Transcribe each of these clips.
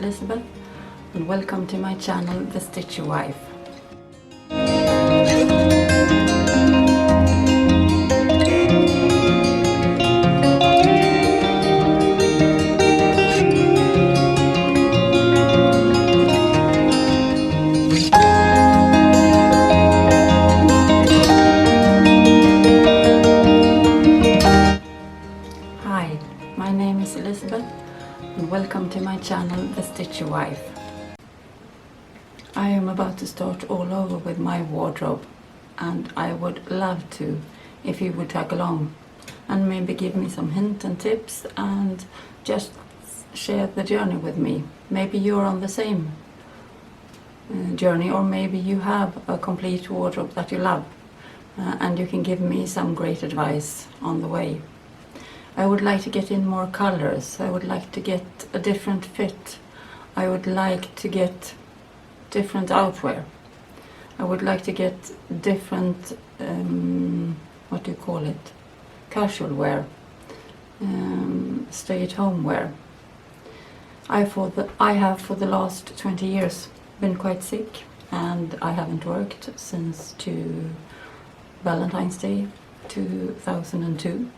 Elizabeth and welcome to my channel, The Stitcher Wife. Hi, my name is Elizabeth and welcome to my channel, The Stitcher Wife. I am about to start all over with my wardrobe and I would love to if you would tag along and maybe give me some hints and tips and just share the journey with me. Maybe you're on the same journey, or maybe you have a complete wardrobe that you love and you can give me some great advice on the way. I would like to get in more colors. I would like to get a different fit. I would like to get different outwear. I would like to get different, what do you call it? Casual wear, stay-at-home wear. I have for the last 20 years been quite sick and I haven't worked since Valentine's Day 2002.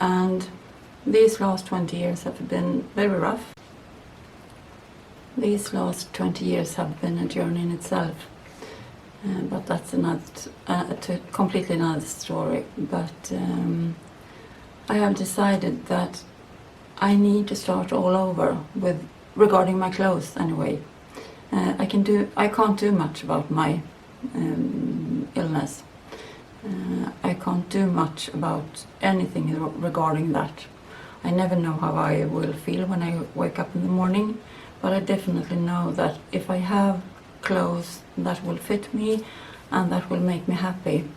And these last 20 years have been very rough. These last 20 years have been a journey in itself, but that's completely another story. But I have decided that I need to start all over regarding my clothes anyway. I can't do much about my illness. I can't do much about anything regarding that. I never know how I will feel when I wake up in the morning, but I definitely know that if I have clothes that will fit me and that will make me happy,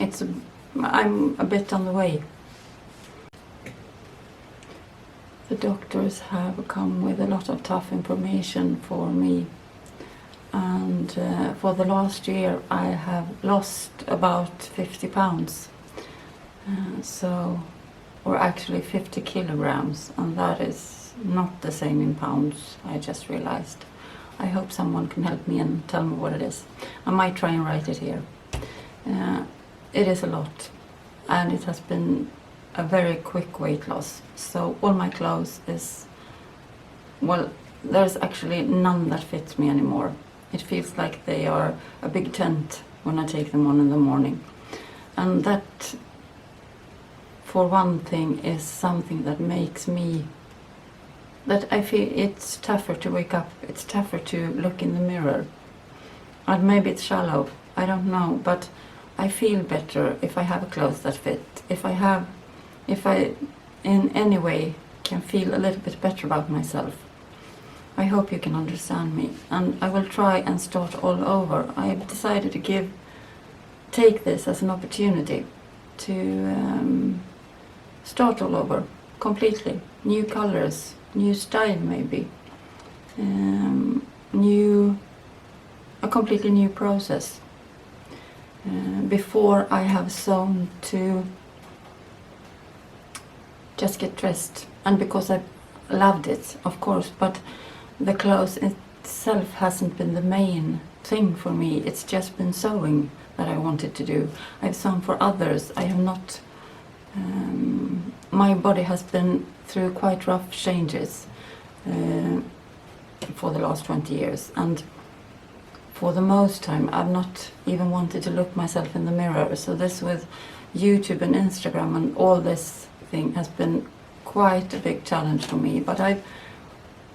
I'm a bit on the way. The doctors have come with a lot of tough information for me. And for the last year I have lost about 50 pounds, or actually 50 kilograms, and that is not the same in pounds, I just realized. I hope someone can help me and tell me what it is. I might try and write it here. It is a lot, and it has been a very quick weight loss. So all my clothes there's actually none that fits me anymore. It feels like they are a big tent when I take them on in the morning. And that, for one thing, is something that makes me, that I feel it's tougher to wake up, it's tougher to look in the mirror. And maybe it's shallow, I don't know, but I feel better if I have clothes that fit. If I in any way can feel a little bit better about myself. I hope you can understand me, and I will try and start all over. I have decided to take this as an opportunity to start all over, completely. New colors, new style maybe, a completely new process. Before I have sewn to just get dressed, and because I loved it, of course, but the clothes itself hasn't been the main thing for me. It's just been sewing that I wanted to do. I've sewn for others. I have not. My body has been through quite rough changes for the last 20 years, and for the most time I've not even wanted to look myself in the mirror. So this with YouTube and Instagram and all this thing has been quite a big challenge for me, but I've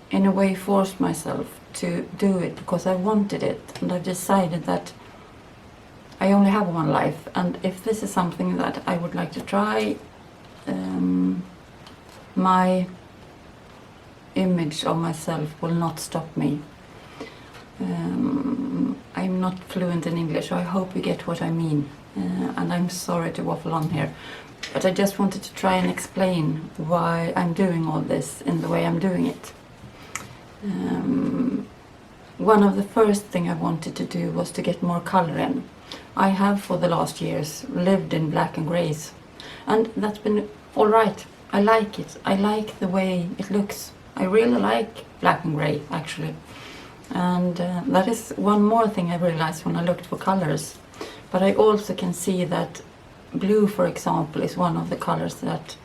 in a way forced myself to do it because I wanted it, and I've decided that I only have one life, and if this is something that I would like to try, my image of myself will not stop me. I'm not fluent in English, so I hope you get what I mean, and I'm sorry to waffle on here, but I just wanted to try and explain why I'm doing all this in the way I'm doing it. One of the first things I wanted to do was to get more color in. I have for the last years lived in black and grays, and that's been all right. I like it. I like the way it looks. I really like black and grey actually. And that is one more thing I realized when I looked for colors. But I also can see that blue, for example, is one of the colors that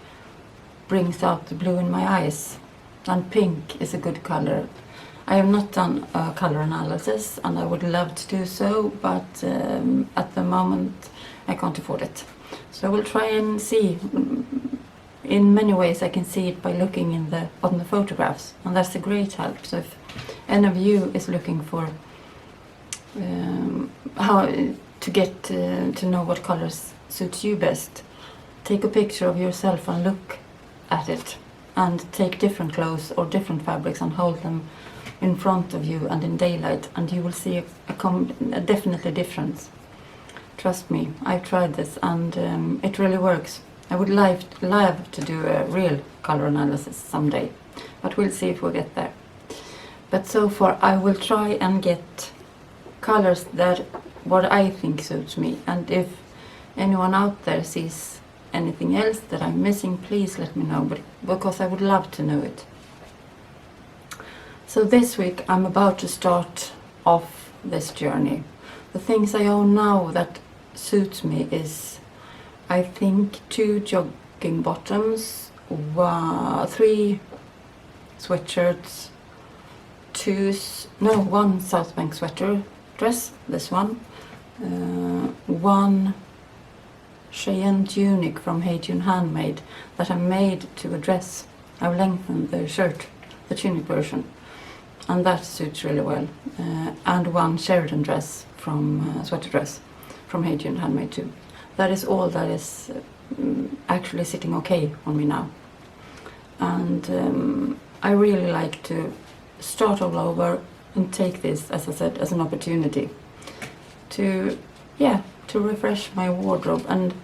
brings out the blue in my eyes. And pink is a good color. I have not done a color analysis and I would love to do so, but at the moment I can't afford it. So I will try and see. In many ways I can see it by looking on the photographs, and that's a great help. So if any of you is looking for how to get to know what colors suits you best, take a picture of yourself and look at it, and take different clothes or different fabrics and hold them in front of you and in daylight, and you will see a definitely difference. Trust me, I've tried this and it really works. I would love to do a real color analysis someday, but we'll see if we get there. But so far I will try and get colors that what I think suits me, and if anyone out there sees anything else that I'm missing, please let me know, because I would love to know it. So this week I'm about to start off this journey. The things I own now that suits me is, I think, 2 jogging bottoms, 3 sweatshirts, 1 South Bank sweater dress, this one, 1 Cheyenne tunic from Hey June Handmade that I made to a dress. I've lengthened the shirt, the tunic version, and that suits really well, and 1 Sheridan dress from sweater dress from Hey June Handmade too. That is all that is actually sitting okay on me now. And I really like to start all over and take this, as I said, as an opportunity to refresh my wardrobe and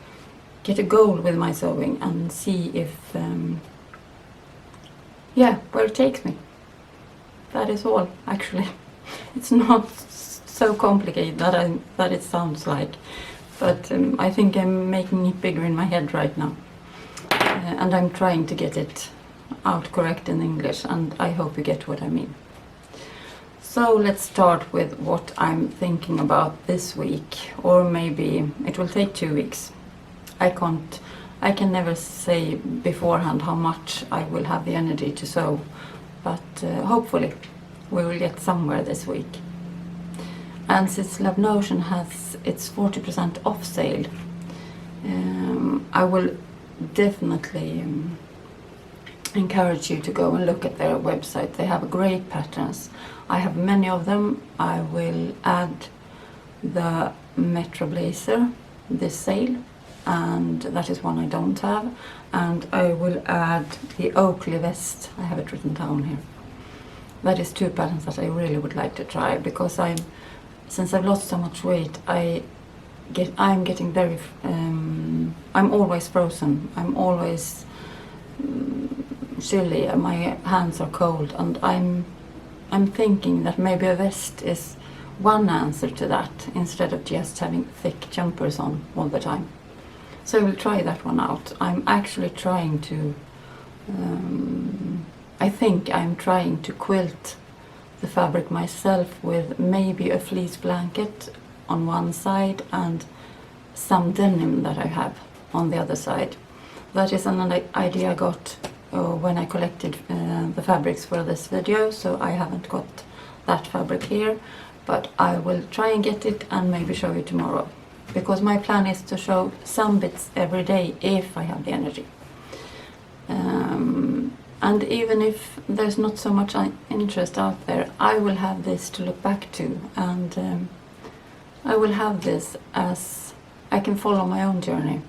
get a goal with my sewing and see if where it takes me. That is all, actually. It's not so complicated that it sounds like. But I think I'm making it bigger in my head right now. And I'm trying to get it out correct in English, and I hope you get what I mean. So let's start with what I'm thinking about this week, or maybe it will take 2 weeks. I can never say beforehand how much I will have the energy to sew, but hopefully we will get somewhere this week. And since Love Notion has its 40% off sale, I will definitely encourage you to go and look at their website. They have great patterns. I have many of them. I will add the Metro Blazer this sale, and that is one I don't have. And I will add the Oakley vest. I have it written down here. That is 2 patterns that I really would like to try, because since I've lost so much weight, I'm getting very I'm always frozen. I'm always chilly. My hands are cold, and I'm thinking that maybe a vest is one answer to that, instead of just having thick jumpers on all the time. So I will try that one out. I'm actually trying to I think I'm trying to quilt the fabric myself with maybe a fleece blanket on one side and some denim that I have on the other side. That is an idea I got when I collected the fabrics for this video, so I haven't got that fabric here, but I will try and get it and maybe show you tomorrow, because my plan is to show some bits every day if I have the energy. And even if there's not so much interest out there, I will have this to look back to, and I will have this as I can follow my own journey.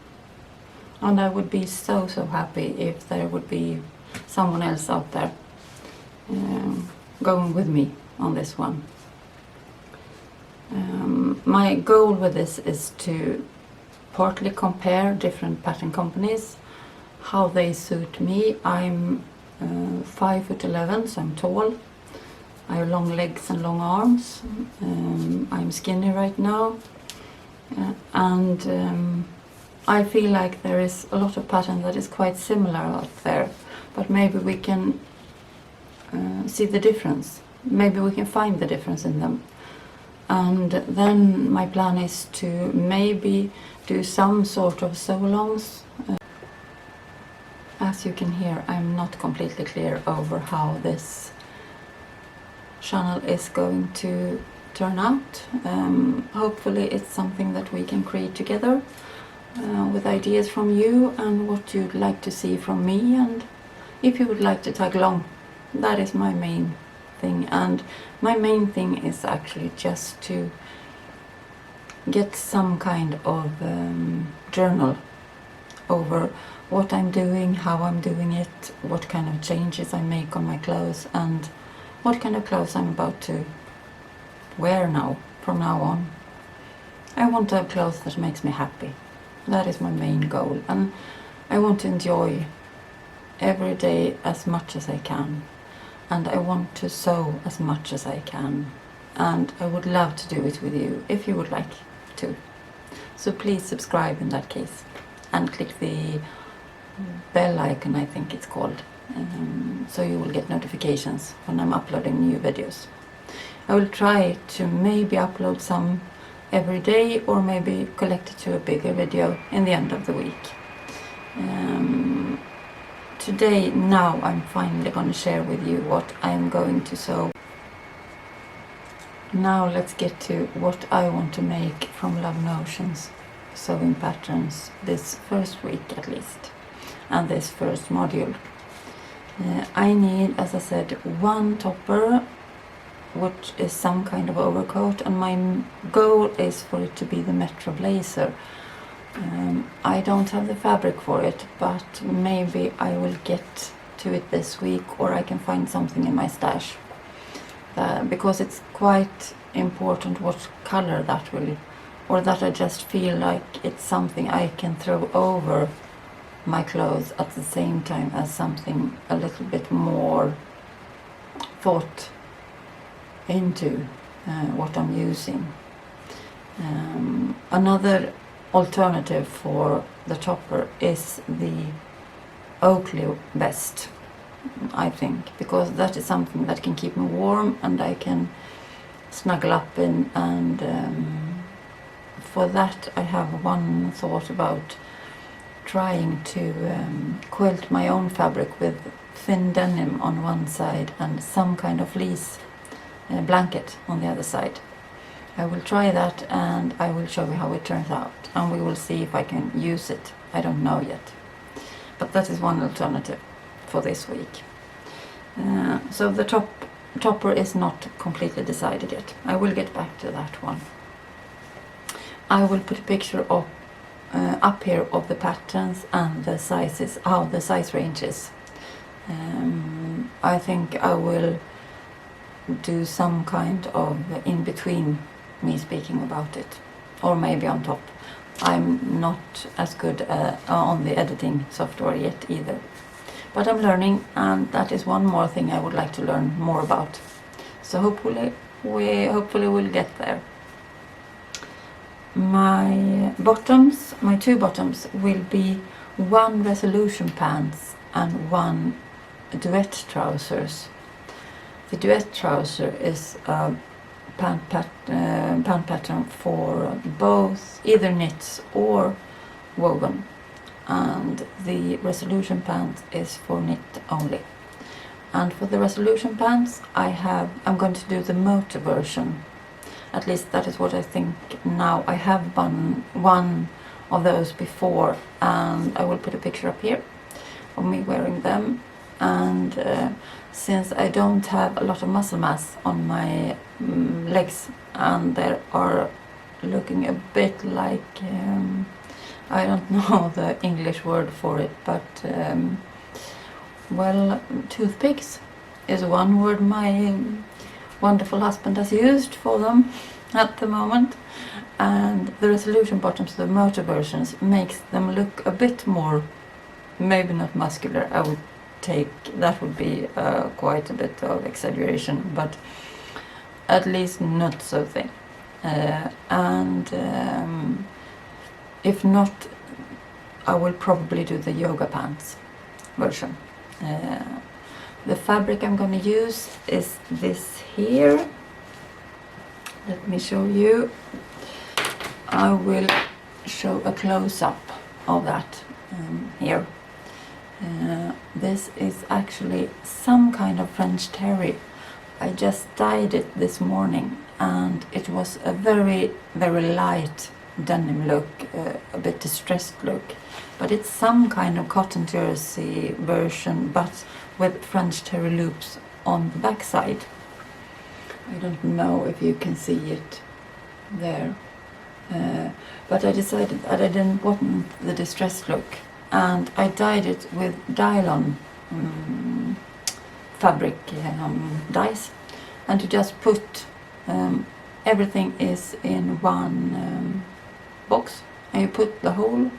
And I would be so happy if there would be someone else out there going with me on this one. My goal with this is to partly compare different pattern companies, how they suit me. I'm 5'11", so I'm tall. I have long legs and long arms. I'm skinny right now, and I feel like there is a lot of pattern that is quite similar out there, but maybe we can see the difference. Maybe we can find the difference in them. And then my plan is to maybe do some sort of sew-alongs. As you can hear, I'm not completely clear over how this channel is going to turn out. Hopefully it's something that we can create together with ideas from you and what you'd like to see from me, and if you would like to tag along. That is my main thing, and my main thing is actually just to get some kind of journal over what I'm doing, how I'm doing it, what kind of changes I make on my clothes, and what kind of clothes I'm about to wear now, from now on. I want to have clothes that makes me happy. That is my main goal, and I want to enjoy every day as much as I can, and I want to sew as much as I can, and I would love to do it with you if you would like to. So please subscribe in that case, and click the bell icon, I think it's called, so you will get notifications when I'm uploading new videos. I will try to maybe upload some every day, or maybe collect it to a bigger video in the end of the week. Today, now I'm finally going to share with you what I'm going to sew. Now let's get to what I want to make from Love Notion's sewing patterns this first week at least, and this first module. I need, as I said, one topper, which is some kind of overcoat, and my goal is for it to be the Metro Blazer. I don't have the fabric for it, but maybe I will get to it this week, or I can find something in my stash, because it's quite important what color that will, or that I just feel like it's something I can throw over my clothes at the same time as something a little bit more thought into what I'm using. Another alternative for the topper is the Oakley vest, I think, because that is something that can keep me warm and I can snuggle up in, and for that I have one thought about trying to quilt my own fabric with thin denim on one side and some kind of fleece blanket on the other side. I will try that, and I will show you how it turns out, and we will see if I can use it. I don't know yet, but that is one alternative for this week. So the topper is not completely decided yet. I will get back to that one. I will put a picture of up here of the patterns and the sizes, how the size range is. I think I will do some kind of in between me speaking about it, or maybe on top. I'm not as good on the editing software yet either, but I'm learning, and that is one more thing I would like to learn more about. So hopefully we'll get there. My two bottoms will be one resolution pants and one duet trousers. The duet trouser is a pant pattern for both either knits or woven, and the resolution pants is for knit only. And for the resolution pants, I'm going to do the motor version. At least that is what I think now. I have one of those before, and I will put a picture up here of me wearing them. And since I don't have a lot of muscle mass on my legs, and they are looking a bit like, I don't know the English word for it, but well, toothpicks is one word my wonderful husband has used for them at the moment. And the resolution bottoms, the motor versions, makes them look a bit more, maybe not muscular, I would take, that would be quite a bit of exaggeration, but at least not so thin. And if not, I will probably do the yoga pants version. The fabric I'm going to use is this here. Let me show you. I will show a close-up of that here. This is actually some kind of French terry. I just dyed it this morning, and it was a very, very light denim look, a bit distressed look. But it's some kind of cotton jersey version, but with French terry loops on the backside. I don't know if you can see it there. But I decided that I didn't want the distressed look, and I dyed it with Dylon fabric dyes, and you just put everything is in one box, and you put the whole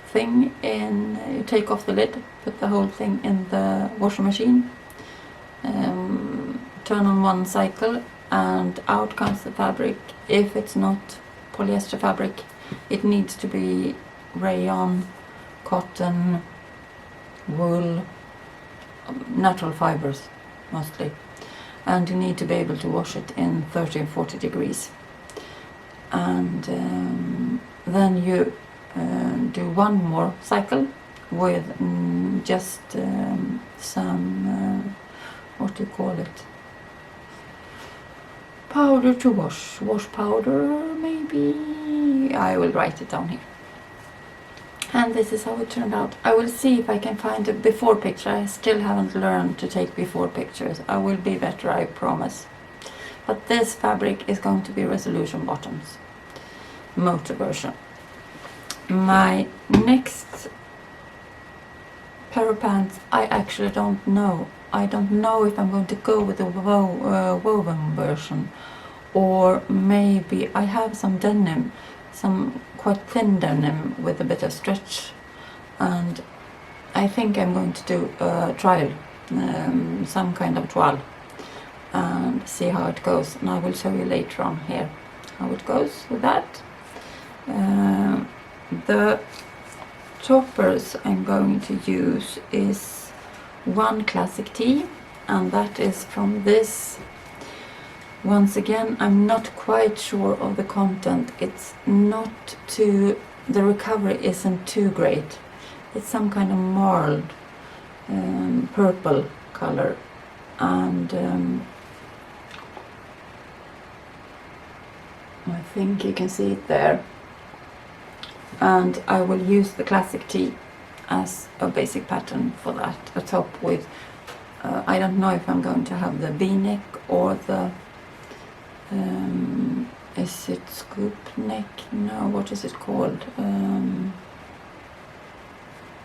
thing in, you take off the lid, put the whole thing in the washing machine, turn on one cycle, and out comes the fabric. If it's not polyester fabric, it needs to be rayon, cotton, wool, natural fibers mostly, and you need to be able to wash it in 30 and 40 degrees. And then you do one more cycle with just some what do you call it, powder to wash powder maybe. I will write it down here. And this is how it turned out. I will see if I can find a before picture. I still haven't learned to take before pictures. I will be better, I promise. But this fabric is going to be resolution bottoms, motor version. My next pair of pants, I actually don't know. I don't know if I'm going to go with the woven version, or maybe I have some denim, some quite thin denim with a bit of stretch, and I think I'm going to do a trial, some kind of toile, and see how it goes, and I will show you later on here how it goes with that. The toppers I'm going to use is one classic tee, and that is from this. Once again, I'm not quite sure of the content. It's not too, the recovery isn't too great. It's some kind of marled purple color, and I think you can see it there. And I will use the classic tee as a basic pattern for that. A top with, I don't know if I'm going to have the V-neck or the, is it scoop neck? No, what is it called?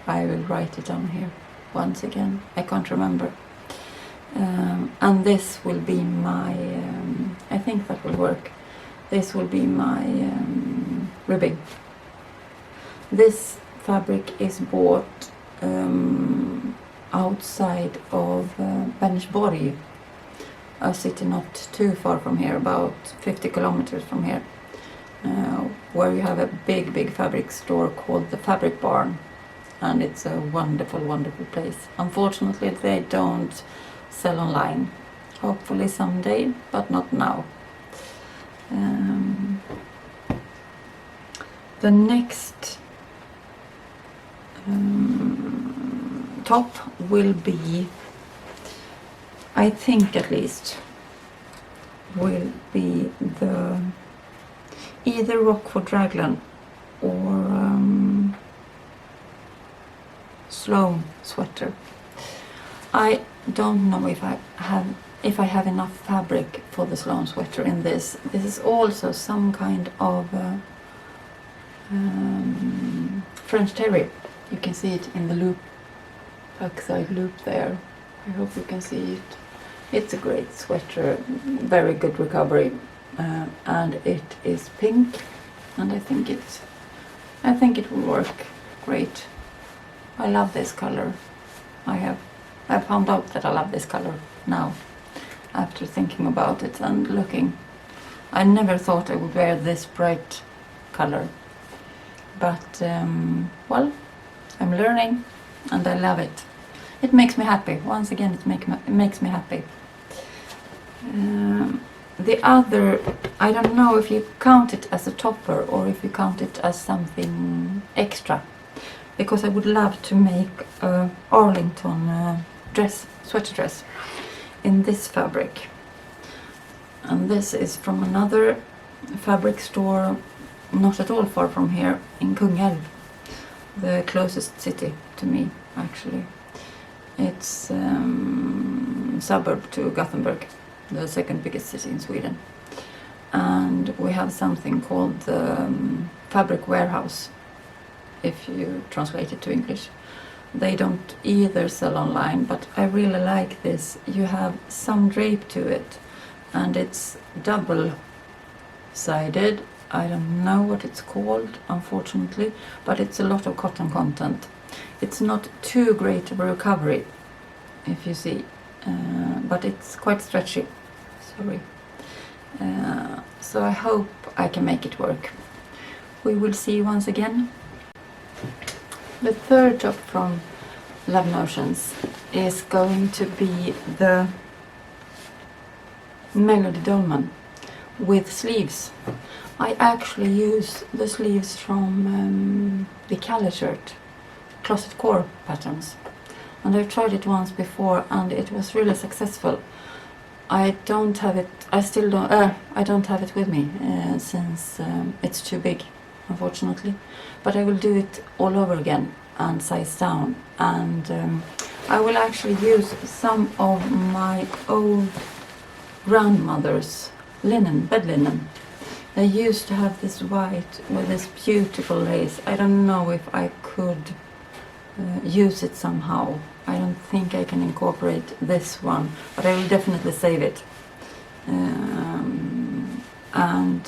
I will write it down here once again. I can't remember. And this will be my, I think that will work. This will be my ribbing. This fabric is bought outside of Vänersborg, a city not too far from here, about 50 kilometers from here, where you have a big fabric store called the Fabric Barn, and it's a wonderful place. Unfortunately, they don't sell online. Hopefully someday, but not now. The next top will be, I think at least, will be the either Rockford Raglan or Sloan sweater. I don't know if I have enough fabric for the Sloan sweater in this. This is also some kind of French terry. You can see it in the loop, backside loop there. I hope you can see it. It's a great sweater, very good recovery, and it is pink, and I think it will work great. I love this color. I found out that I love this color now, after thinking about it and looking. I never thought I would wear this bright color, but well, I'm learning and I love it. it makes me happy. Once again, it makes me happy. The other, I don't know if you count it as a topper or if you count it as something extra, because I would love to make a Arlington sweater dress in this fabric. And this is from another fabric store not at all far from here, in Kungälv, the closest city to me actually. It's suburb to Gothenburg, the second biggest city in Sweden. And we have something called the Fabric Warehouse, if you translate it to English. They don't either sell online, but I really like this. You have some drape to it, and it's double-sided. I don't know what it's called, unfortunately, but it's a lot of cotton content. It's not too great of a recovery, if you see, but it's quite stretchy. Sorry. So I hope I can make it work. We will see once again. The third top from Love Notions is going to be the Melody Dolman with sleeves. I actually use the sleeves from the Calle shirt, closet core patterns, and I've tried it once before and it was really successful. I don't have it. I don't have it with me since it's too big, unfortunately. But I will do it all over again and size down, and I will actually use some of my old grandmother's linen, bed linen. They used to have this white with this beautiful lace. I don't know if I could use it somehow. I don't think I can incorporate this one, but I will definitely save it and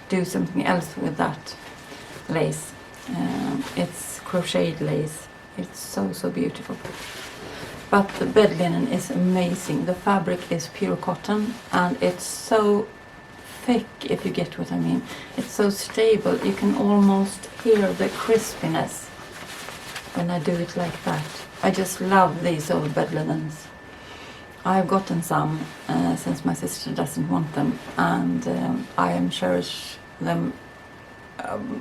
do something else with that lace. It's crocheted lace. It's so beautiful. But the bed linen is amazing. The fabric is pure cotton and it's so thick, if you get what I mean. It's so stable. You can almost hear the crispiness when I do it like that. I just love these old bed linens. I've gotten some since my sister doesn't want them, and I am cherish them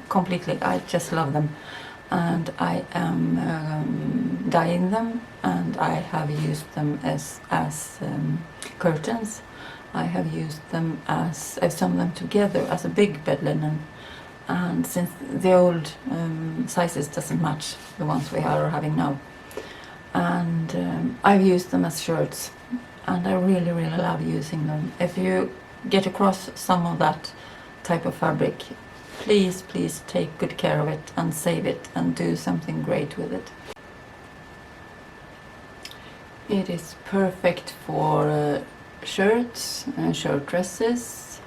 completely. I just love them, and I am dyeing them, and I have used them as curtains. I have used them as, I've sewn them together as a big bed linen, and since the old sizes doesn't match the ones we are having now, and I've used them as shirts, and I really love using them. If you get across some of that type of fabric, please take good care of it and save it and do something great with it. It is perfect for shirts, shirt dresses,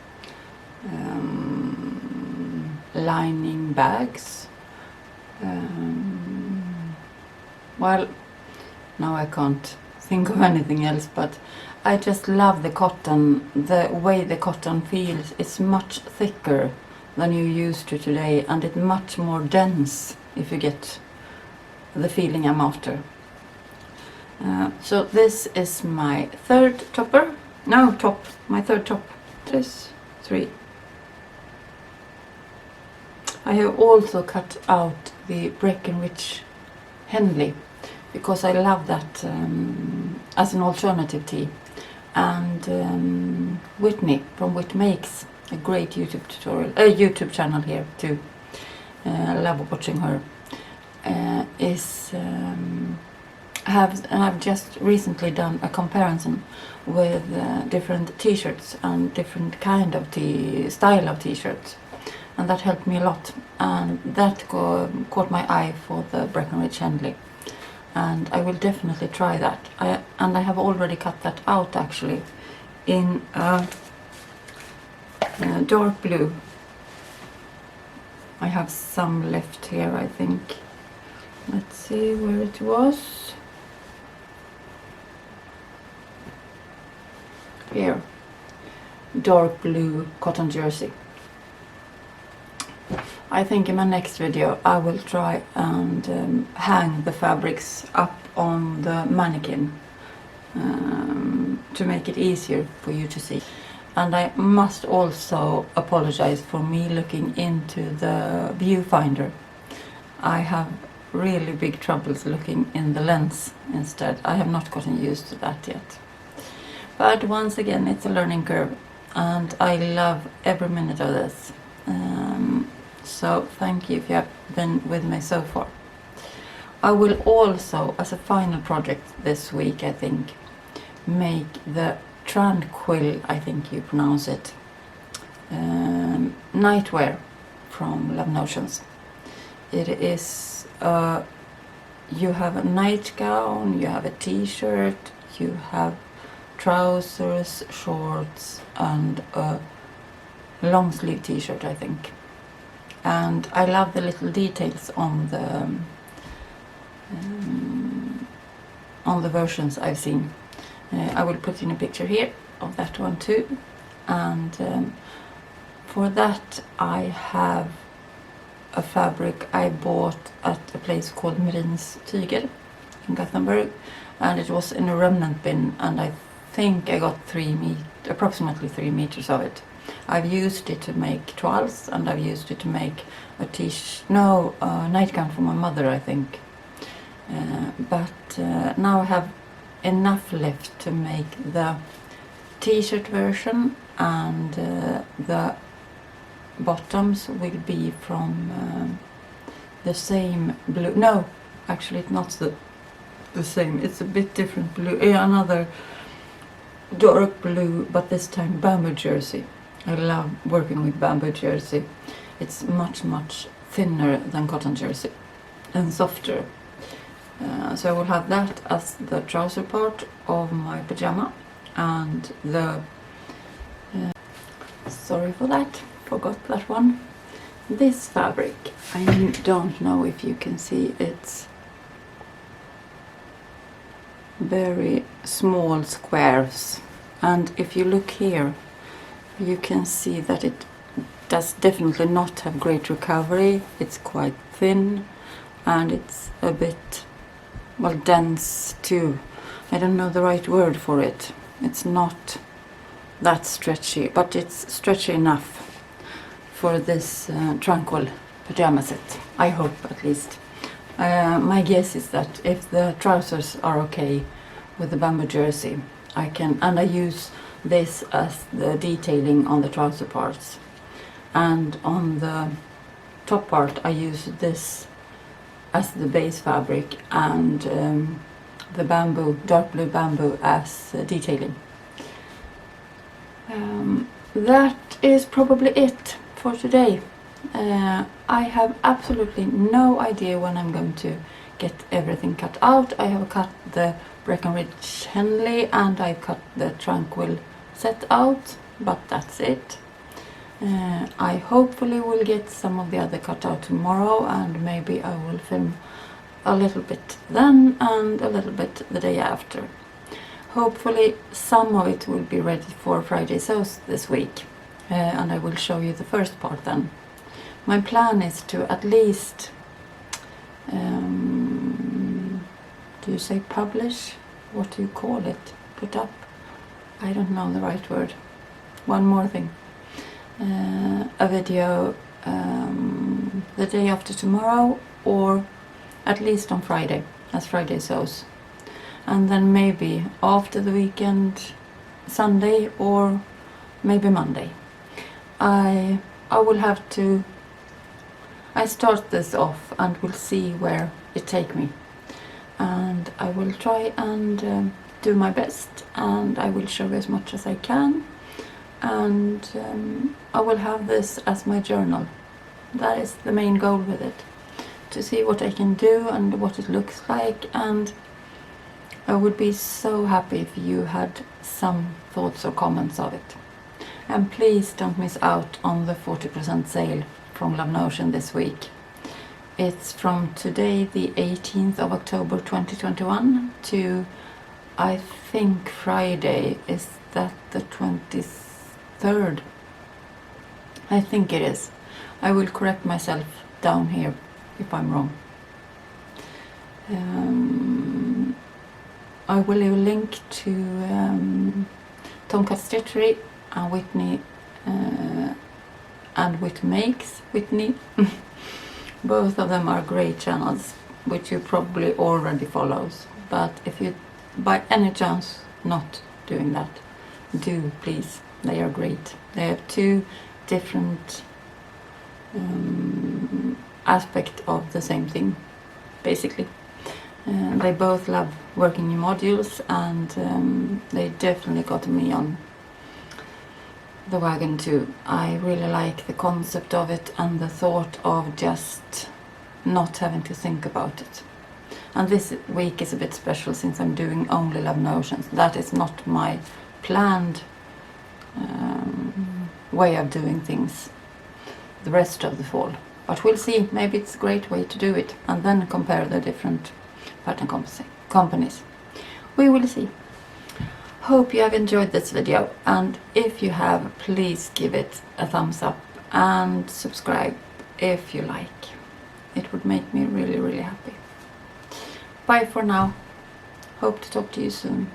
lining bags. Well, now I can't think of anything else, but I just love the cotton, the way the cotton feels. It's much thicker than you used to today, and it's much more dense, if you get the feeling I'm after. So this is my third topper. No, top. My third top. This, 3. I have also cut out the Breckenridge Henley because I love that as an alternative tee. And Whitney from WhitMakes, a great YouTube tutorial, YouTube channel here too. I love watching her. I've just recently done a comparison with different t-shirts and different kind of style of t-shirts, and that helped me a lot, and that caught my eye for the Breckenridge Henley, and I will definitely try that. I have already cut that out actually in dark blue. I have some left here, I think. Let's see where it was. Here, dark blue cotton jersey. I think in my next video I will try and hang the fabrics up on the mannequin to make it easier for you to see. And I must also apologize for me looking into the viewfinder. I have really big troubles looking in the lens instead. I have not gotten used to that yet. But once again, it's a learning curve, and I love every minute of this. So thank you if you have been with me so far. I will also, as a final project this week, I think, make the Tranquil, I think you pronounce it, nightwear from Love Notions. It is, you have a nightgown, you have a t-shirt, you have trousers, shorts, and a long sleeve t-shirt, I think. And I love the little details on the versions I've seen. I will put in a picture here of that one too. And for that I have a fabric I bought at a place called Marins Tyger in Gothenburg, and it was in a remnant bin, and I think I got approximately 3 meters of it. I've used it to make toiles, and I've used it to make a nightgown for my mother, I think. But now I have enough left to make the t-shirt version, and the bottoms will be from the same blue. No, actually it's not the same. It's a bit different blue. Another dark blue, but this time bamboo jersey. I love working with bamboo jersey. It's much thinner than cotton jersey and softer. So I will have that as the trouser part of my pajama, and the sorry for that, forgot that one. This fabric, I don't know if you can see, it's very small squares, and if you look here you can see that it does definitely not have great recovery. It's quite thin, and it's a bit, well, dense too. I don't know the right word for it. It's not that stretchy, but it's stretchy enough for this Tranquil pajama set. I hope, at least. My guess is that if the trousers are okay with the bamboo jersey, I can, and I use this as the detailing on the trouser parts, and on the top part I use this as the base fabric, and the bamboo, dark blue bamboo, as detailing. That is probably it for today. I have absolutely no idea when I'm going to get everything cut out. I have cut the Breckenridge Henley, and I've cut the Tranquil set out, but that's it. I hopefully will get some of the other cut out tomorrow, and maybe I will film a little bit then and a little bit the day after. Hopefully some of it will be ready for Friday sews this week, and I will show you the first part then. My plan is to at least, do you say publish? What do you call it? Put up? I don't know the right word. One more thing. A video the day after tomorrow, or at least on Friday, as Friday sews. And then maybe after the weekend, Sunday, or maybe Monday. I will have to, I start this off and we'll see where it takes me. And I will try and do my best, and I will show you as much as I can. And I will have this as my journal. That is the main goal with it, to see what I can do and what it looks like. And I would be so happy if you had some thoughts or comments of it. And please don't miss out on the 40% sale from Love Notion this week. It's from today, the 18th of October 2021, to, I think, Friday. Is that the 23rd? I think it is. I will correct myself down here if I'm wrong. I will leave a link to TomKatStitchery and Whitney and WhitMakes, Whitney. Both of them are great channels, which you probably already follows. But if you by any chance not doing that, do please. They are great. They have two different aspects of the same thing, basically. They both love working in modules, and they definitely got me on the wagon too. I really like the concept of it and the thought of just not having to think about it. And this week is a bit special since I'm doing only love notions. That is not my planned way of doing things the rest of the fall. But we'll see, maybe it's a great way to do it, and then compare the different pattern companies. We will see. Hope you have enjoyed this video, and if you have, please give it a thumbs up and subscribe if you like. It would make me really, really happy. Bye for now. Hope to talk to you soon.